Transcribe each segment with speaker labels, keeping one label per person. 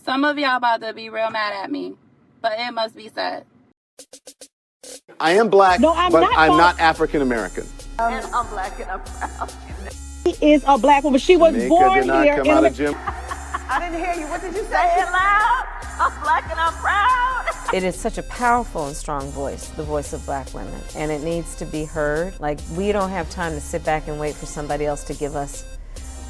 Speaker 1: Some of y'all about to be real mad at me, but it must be said.
Speaker 2: I am black,
Speaker 3: No, I'm
Speaker 2: but
Speaker 3: not
Speaker 2: I'm
Speaker 3: false.
Speaker 2: not African American.
Speaker 4: And I'm black and I'm proud.
Speaker 3: She is a black woman. She was
Speaker 2: Jamaica
Speaker 3: born
Speaker 2: did not
Speaker 3: here
Speaker 2: come
Speaker 3: in
Speaker 2: out
Speaker 3: the...
Speaker 2: of gym.
Speaker 4: I didn't hear you. What did you say? Say it loud. I'm black and I'm proud.
Speaker 5: It is such a powerful and strong voice, the voice of black women, and it needs to be heard. Like, we don't have time to sit back and wait for somebody else to give us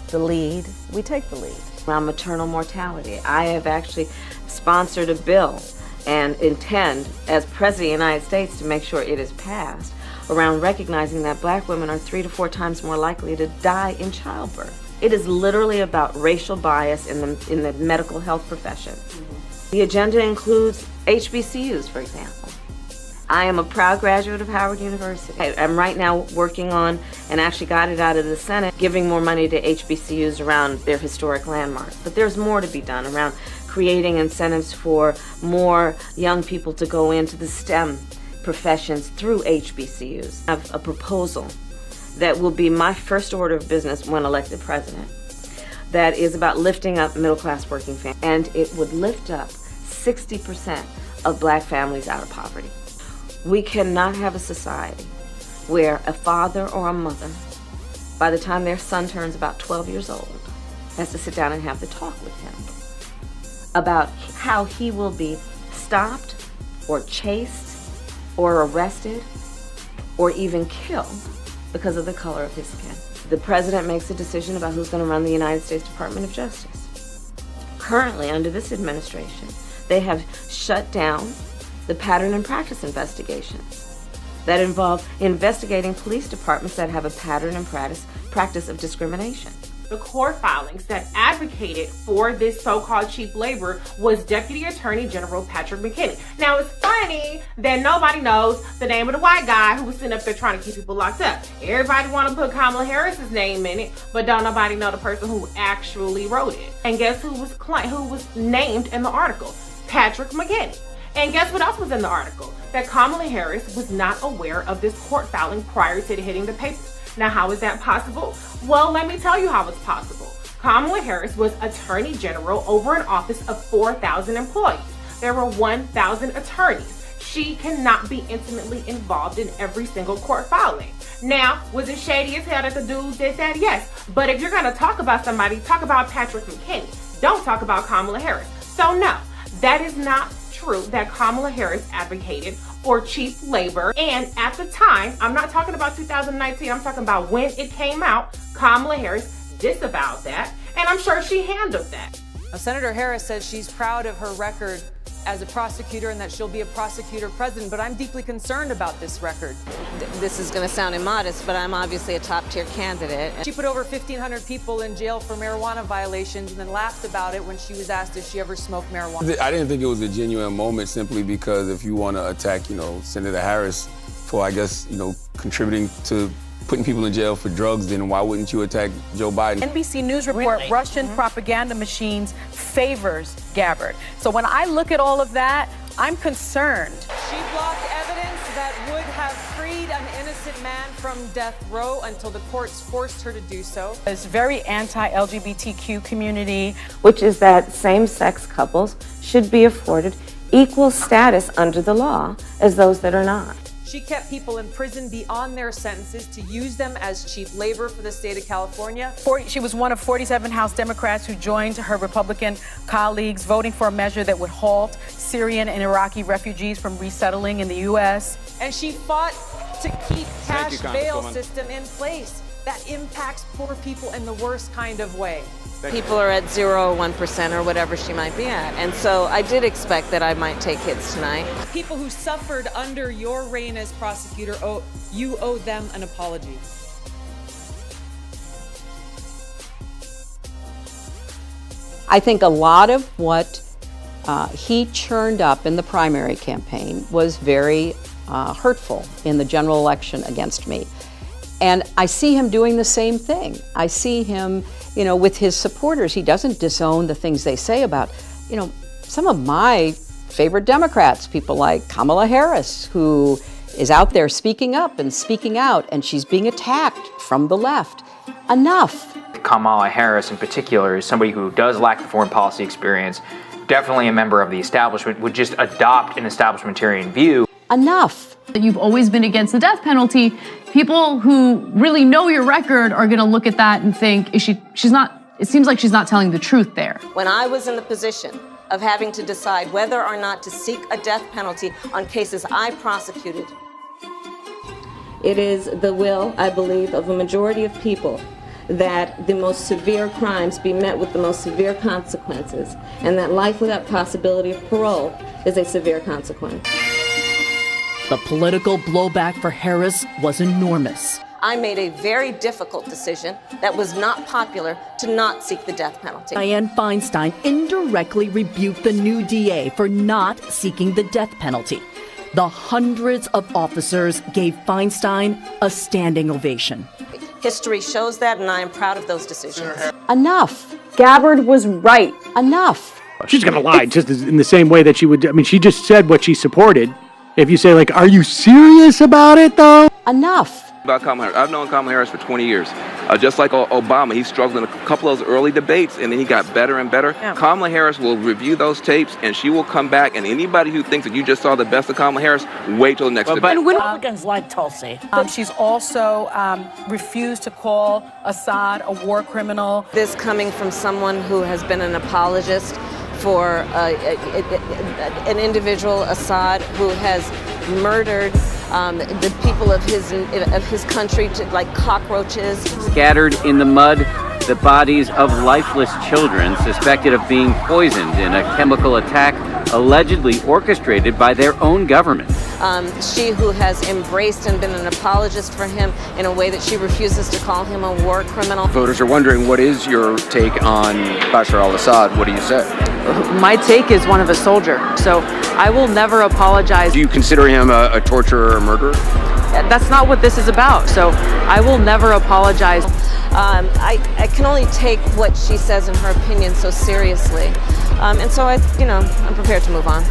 Speaker 5: the lead. We take the lead. Around maternal mortality, I have actually sponsored a bill and intend, as President of the United States, to make sure it is passed, around recognizing that black women are 3 to 4 times more likely to die in childbirth. It is literally about racial bias in the medical health profession. The agenda includes HBCUs, for example. I am a proud graduate of Howard University. I'm right now working on, and actually got it out of the Senate, giving more money to HBCUs around their historic landmarks. But there's more to be done around creating incentives for more young people to go into the STEM professions through HBCUs. I have a proposal that will be my first order of business when elected president, that is about lifting up middle-class working families, and it would lift up 60% of black families out of poverty. We cannot have a society where a father or a mother, by the time their son turns about 12 years old, has to sit down and have the talk with him about how he will be stopped or chased or arrested or even killed because of the color of his skin. The president makes a decision about who's going to run the United States Department of Justice. Currently, under this administration, they have shut down the pattern and practice investigations that involve investigating police departments that have a pattern and practice of discrimination.
Speaker 6: The court filings that advocated for this so-called cheap labor was Deputy Attorney General Patrick McKinney. Now, it's funny that nobody knows the name of the white guy who was sitting up there trying to keep people locked up. Everybody want to put Kamala Harris's name in it, but don't nobody know the person who actually wrote it. And guess who was named in the article? Patrick McKinney. And guess what else was in the article? That Kamala Harris was not aware of this court filing prior to it hitting the papers. Now, how is that possible? Well, let me tell you how it's possible. Kamala Harris was Attorney General over an office of 4,000 employees. There were 1,000 attorneys. She cannot be intimately involved in every single court filing. Now, was it shady as hell that the dude did that? Yes. But if you're going to talk about somebody, talk about Patrick McKinney. Don't talk about Kamala Harris. So no, that is not true that Kamala Harris advocated for cheap labor. And at the time, I'm not talking about 2019, I'm talking about when it came out, Kamala Harris disavowed that, and I'm sure she handled that.
Speaker 7: Now, Senator Harris says she's proud of her record as a prosecutor and that she'll be a prosecutor president, but I'm deeply concerned about this record.
Speaker 5: This is going to sound immodest, but I'm obviously a top-tier candidate.
Speaker 7: She put over 1,500 people in jail for marijuana violations and then laughed about it when she was asked if she ever smoked marijuana.
Speaker 8: I didn't think it was a genuine moment simply because if you want to attack, Senator Harris for, I guess, contributing to putting people in jail for drugs, then why wouldn't you attack Joe Biden?
Speaker 9: NBC News report, Russian propaganda machines favors Gabbard. So when I look at all of that, I'm concerned.
Speaker 7: She blocked evidence that would have freed an innocent man from death row until the courts forced her to do so.
Speaker 9: It's very anti-LGBTQ community.
Speaker 5: Which is that same-sex couples should be afforded equal status under the law as those that are not.
Speaker 7: She kept people in prison beyond their sentences to use them as cheap labor for the state of California.
Speaker 9: She was one of 47 House Democrats who joined her Republican colleagues voting for a measure that would halt Syrian and Iraqi refugees from resettling in the U.S.
Speaker 7: And she fought to keep cash bail system in place that impacts poor people in the worst kind of way.
Speaker 5: People are at 0 or 1% or whatever she might be at. And so I did expect that I might take hits tonight.
Speaker 7: People who suffered under your reign as prosecutor, you owe them an apology.
Speaker 10: I think a lot of what he churned up in the primary campaign was very hurtful in the general election against me. And I see him doing the same thing. I see him, with his supporters. He doesn't disown the things they say about, some of my favorite Democrats, people like Kamala Harris, who is out there speaking up and speaking out, and she's being attacked from the left. Enough.
Speaker 11: with Kamala Harris in particular is somebody who does lack the foreign policy experience, definitely a member of the establishment, would just adopt an establishmentarian view.
Speaker 10: Enough.
Speaker 12: You've always been against the death penalty. People who really know your record are going to look at that and think, she's not, it seems like she's not telling the truth there.
Speaker 5: When I was in the position of having to decide whether or not to seek a death penalty on cases I prosecuted, it is the will, I believe, of a majority of people that the most severe crimes be met with the most severe consequences, and that life without possibility of parole is a severe consequence.
Speaker 13: The political blowback for Harris was enormous.
Speaker 5: I made a very difficult decision that was not popular to not seek the death penalty.
Speaker 13: Dianne Feinstein indirectly rebuked the new DA for not seeking the death penalty. The hundreds of officers gave Feinstein a standing ovation.
Speaker 5: History shows that, and I am proud of those decisions.
Speaker 10: Enough.
Speaker 3: Gabbard was right.
Speaker 10: Enough.
Speaker 14: She's going to lie just in the same way that she would. I mean, she just said what she supported. If you say, like, are you serious about it, though?
Speaker 10: Enough.
Speaker 15: About Kamala Harris. I've known Kamala Harris for 20 years. Just like Obama, he struggled in a couple of those early debates, and then he got better and better. Yeah. Kamala Harris will review those tapes, and she will come back, and anybody who thinks that you just saw the best of Kamala Harris, wait till the next debate.
Speaker 9: But Republicans like Tulsi. She's also refused to call Assad a war criminal.
Speaker 5: This coming from someone who has been an apologist for an individual, Assad, who has murdered the people of his country like cockroaches.
Speaker 16: Scattered in the mud, the bodies of lifeless children suspected of being poisoned in a chemical attack allegedly orchestrated by their own government.
Speaker 5: She who has embraced and been an apologist for him in a way that she refuses to call him a war criminal.
Speaker 17: Voters are wondering, what is your take on Bashar al-Assad? What do you say?
Speaker 18: My take is one of a soldier, so I will never apologize.
Speaker 17: Do you consider him a torturer or murderer?
Speaker 18: That's not what this is about, so I will never apologize.
Speaker 5: I can only take what she says in her opinion so seriously, and so I'm prepared to move on.